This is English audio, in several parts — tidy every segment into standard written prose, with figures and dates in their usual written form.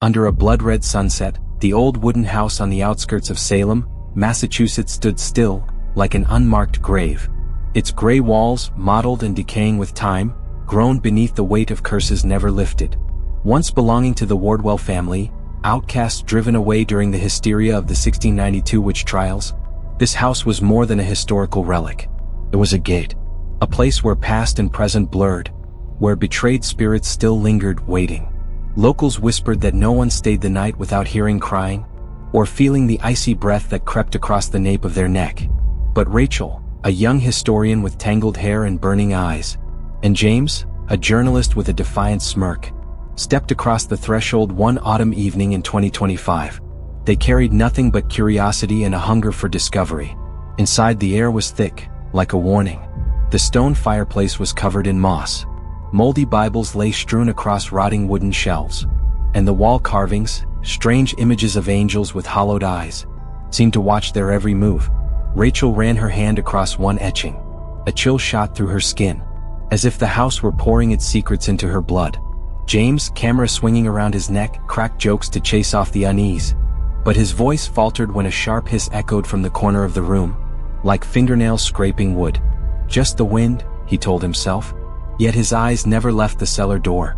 Under a blood-red sunset, the old wooden house on the outskirts of Salem, Massachusetts stood still, like an unmarked grave. Its gray walls, mottled and decaying with time, groaned beneath the weight of curses never lifted. Once belonging to the Wardwell family, outcasts driven away during the hysteria of the 1692 witch trials, this house was more than a historical relic. It was a gate. A place where past and present blurred, where betrayed spirits still lingered, waiting. Locals whispered that no one stayed the night without hearing crying, or feeling the icy breath that crept across the nape of their neck. But Rachel, a young historian with tangled hair and burning eyes, and James, a journalist with a defiant smirk, stepped across the threshold one autumn evening in 2025. They carried nothing but curiosity and a hunger for discovery. Inside, the air was thick, like a warning. The stone fireplace was covered in moss. Moldy Bibles lay strewn across rotting wooden shelves. And the wall carvings, strange images of angels with hollowed eyes, seemed to watch their every move. Rachel ran her hand across one etching. A chill shot through her skin, as if the house were pouring its secrets into her blood. James, camera swinging around his neck, cracked jokes to chase off the unease. But his voice faltered when a sharp hiss echoed from the corner of the room, like fingernails scraping wood. Just the wind, he told himself. Yet his eyes never left the cellar door,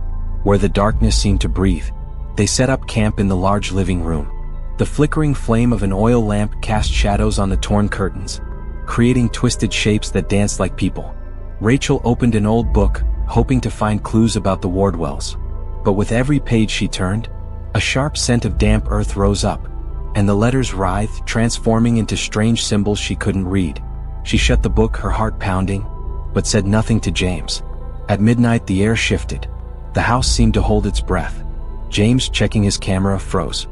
where the darkness seemed to breathe. They set up camp in the large living room. The flickering flame of an oil lamp cast shadows on the torn curtains, creating twisted shapes that danced like people. Rachel opened an old book, hoping to find clues about the Wardwells. But with every page she turned, a sharp scent of damp earth rose up, and the letters writhed, transforming into strange symbols she couldn't read. She shut the book, her heart pounding, but said nothing to James. At midnight, the air shifted. The house seemed to hold its breath. James, checking his camera, froze.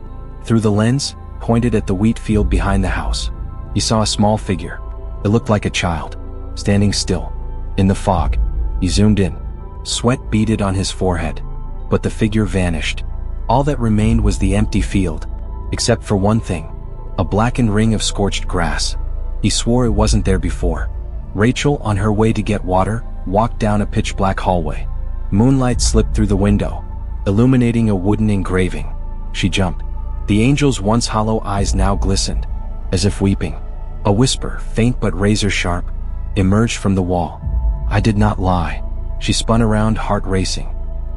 Through the lens, pointed at the wheat field behind the house, he saw a small figure. It looked like a child, standing still. In the fog, he zoomed in. Sweat beaded on his forehead, but the figure vanished. All that remained was the empty field, except for one thing, a blackened ring of scorched grass. He swore it wasn't there before. Rachel, on her way to get water, walked down a pitch-black hallway. Moonlight slipped through the window, illuminating a wooden engraving. She jumped. The angel's once hollow eyes now glistened, as if weeping. A whisper, faint but razor-sharp, emerged from the wall. "I did not lie." She spun around, heart racing.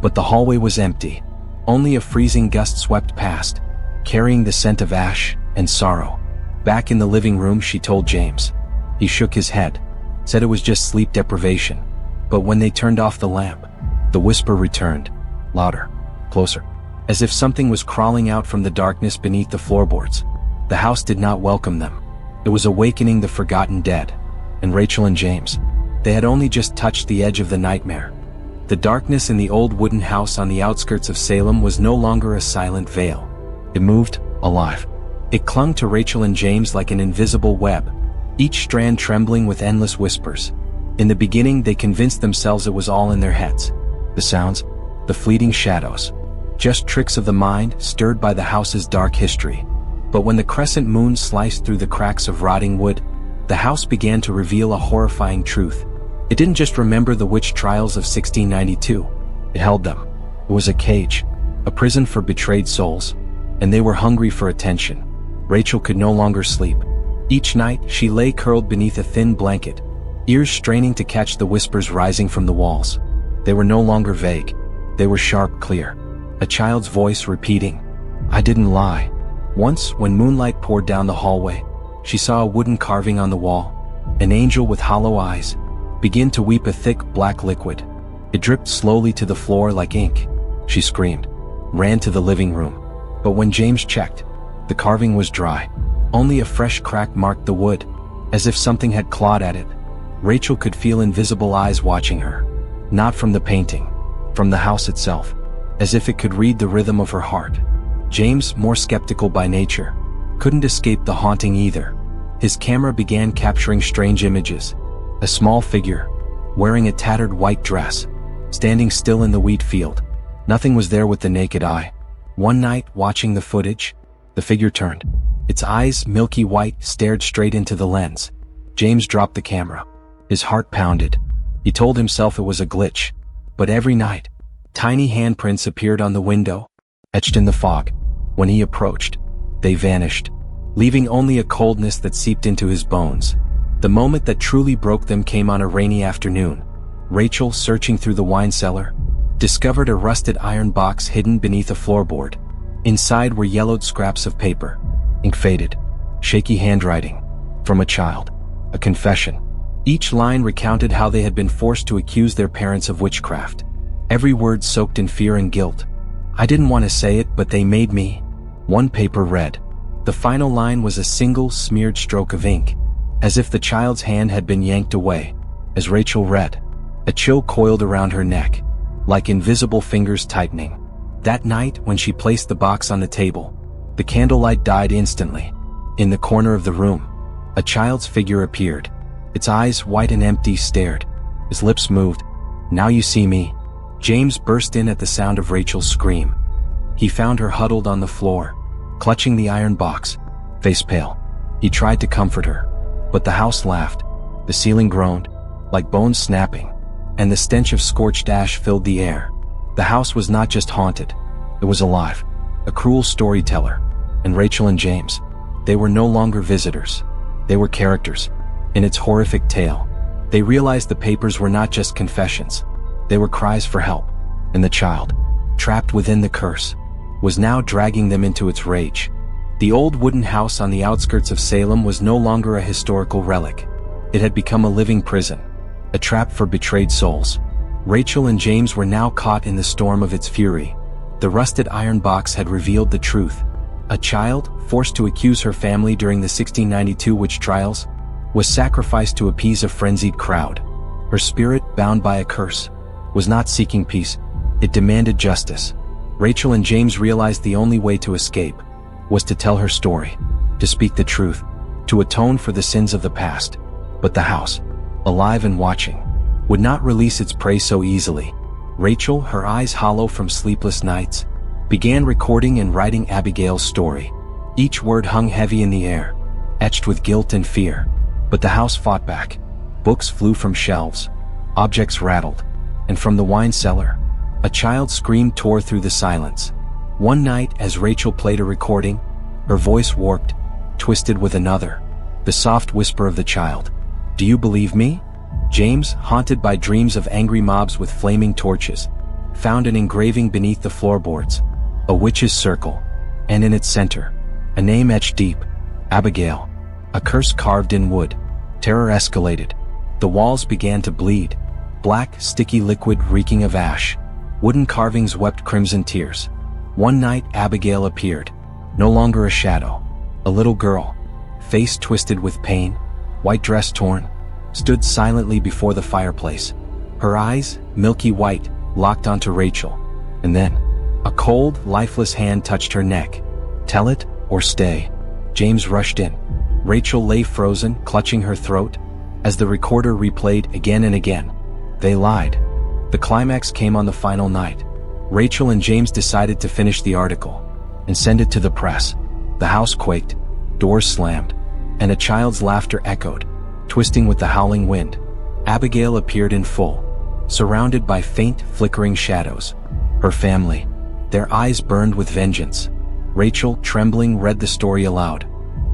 But the hallway was empty. Only a freezing gust swept past, carrying the scent of ash and sorrow. Back in the living room, she told James. He shook his head, said it was just sleep deprivation. But when they turned off the lamp, the whisper returned, louder, closer, as if something was crawling out from the darkness beneath the floorboards. The house did not welcome them. It was awakening the forgotten dead. And Rachel and James, they had only just touched the edge of the nightmare. The darkness in the old wooden house on the outskirts of Salem was no longer a silent veil. It moved, alive. It clung to Rachel and James like an invisible web, each strand trembling with endless whispers. In the beginning, they convinced themselves it was all in their heads. The sounds, the fleeting shadows, just tricks of the mind stirred by the house's dark history. But when the crescent moon sliced through the cracks of rotting wood, the house began to reveal a horrifying truth. It didn't just remember the witch trials of 1692. It held them. It was a cage, a prison for betrayed souls, and they were hungry for attention. Rachel could no longer sleep. Each night, she lay curled beneath a thin blanket, ears straining to catch the whispers rising from the walls. They were no longer vague. They were sharp, clear. A child's voice repeating, "I didn't lie." Once, when moonlight poured down the hallway, she saw a wooden carving on the wall, an angel with hollow eyes, begin to weep a thick, black liquid. It dripped slowly to the floor like ink. She screamed, ran to the living room. But when James checked, the carving was dry. Only a fresh crack marked the wood, as if something had clawed at it. Rachel could feel invisible eyes watching her, not from the painting, from the house itself, as if it could read the rhythm of her heart. James, more skeptical by nature, couldn't escape the haunting either. His camera began capturing strange images. A small figure, wearing a tattered white dress, standing still in the wheat field. Nothing was there with the naked eye. One night, watching the footage, the figure turned. Its eyes, milky white, stared straight into the lens. James dropped the camera. His heart pounded. He told himself it was a glitch. But every night, tiny handprints appeared on the window, etched in the fog. When he approached, they vanished, leaving only a coldness that seeped into his bones. The moment that truly broke them came on a rainy afternoon. Rachel, searching through the wine cellar, discovered a rusted iron box hidden beneath a floorboard. Inside were yellowed scraps of paper, ink faded, shaky handwriting, from a child, a confession. Each line recounted how they had been forced to accuse their parents of witchcraft. Every word soaked in fear and guilt. "I didn't want to say it, but they made me," one paper read. The final line was a single smeared stroke of ink, as if the child's hand had been yanked away. As Rachel read, a chill coiled around her neck, like invisible fingers tightening. That night, when she placed the box on the table, the candlelight died instantly. In the corner of the room, a child's figure appeared. Its eyes, white and empty, stared. His lips moved. "Now you see me." James burst in at the sound of Rachel's scream. He found her huddled on the floor, clutching the iron box, face pale. He tried to comfort her, but the house laughed. The ceiling groaned, like bones snapping, and the stench of scorched ash filled the air. The house was not just haunted, it was alive, a cruel storyteller. And Rachel and James, they were no longer visitors. They were characters in its horrific tale. They realized the papers were not just confessions. They were cries for help, and the child, trapped within the curse, was now dragging them into its rage. The old wooden house on the outskirts of Salem was no longer a historical relic. It had become a living prison, a trap for betrayed souls. Rachel and James were now caught in the storm of its fury. The rusted iron box had revealed the truth. A child, forced to accuse her family during the 1692 witch trials, was sacrificed to appease a frenzied crowd. Her spirit, bound by a curse, was not seeking peace, it demanded justice. Rachel and James realized the only way to escape was to tell her story, to speak the truth, to atone for the sins of the past. But the house, alive and watching, would not release its prey so easily. Rachel, her eyes hollow from sleepless nights, began recording and writing Abigail's story. Each word hung heavy in the air, etched with guilt and fear. But the house fought back. Books flew from shelves, objects rattled, and from the wine cellar, a child's scream tore through the silence. One night, as Rachel played a recording, her voice warped, twisted with another, the soft whisper of the child. "Do you believe me?" James, haunted by dreams of angry mobs with flaming torches, found an engraving beneath the floorboards, a witch's circle, and in its center, a name etched deep, Abigail, a curse carved in wood. Terror escalated. The walls began to bleed, black, sticky liquid reeking of ash. Wooden carvings wept crimson tears. One night Abigail appeared, no longer a shadow. A little girl, face twisted with pain, white dress torn, stood silently before the fireplace. Her eyes, milky white, locked onto Rachel. And then, a cold, lifeless hand touched her neck. "Tell it, or stay." James rushed in. Rachel lay frozen, clutching her throat, as the recorder replayed again and again. They lied. The climax came on the final night. Rachel and James decided to finish the article and send it to the press. The house quaked, doors slammed, and a child's laughter echoed, twisting with the howling wind. Abigail appeared in full, surrounded by faint, flickering shadows. Her family, their eyes burned with vengeance. Rachel, trembling, read the story aloud.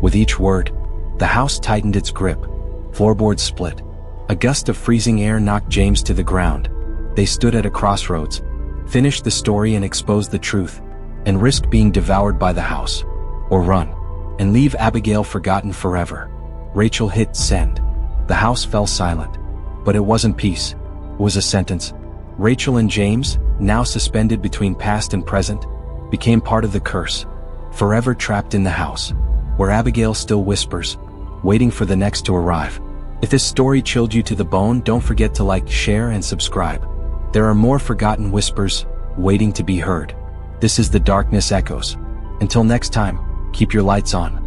With each word, the house tightened its grip. Floorboards split. A gust of freezing air knocked James to the ground. They stood at a crossroads, finished the story and exposed the truth, and risked being devoured by the house, or run, and leave Abigail forgotten forever. Rachel hit send. The house fell silent. But it wasn't peace. It was a sentence. Rachel and James, now suspended between past and present, became part of the curse, forever trapped in the house, where Abigail still whispers, waiting for the next to arrive. If this story chilled you to the bone, don't forget to like, share, and subscribe. There are more forgotten whispers waiting to be heard. This is The Darkness Echoes. Until next time, keep your lights on.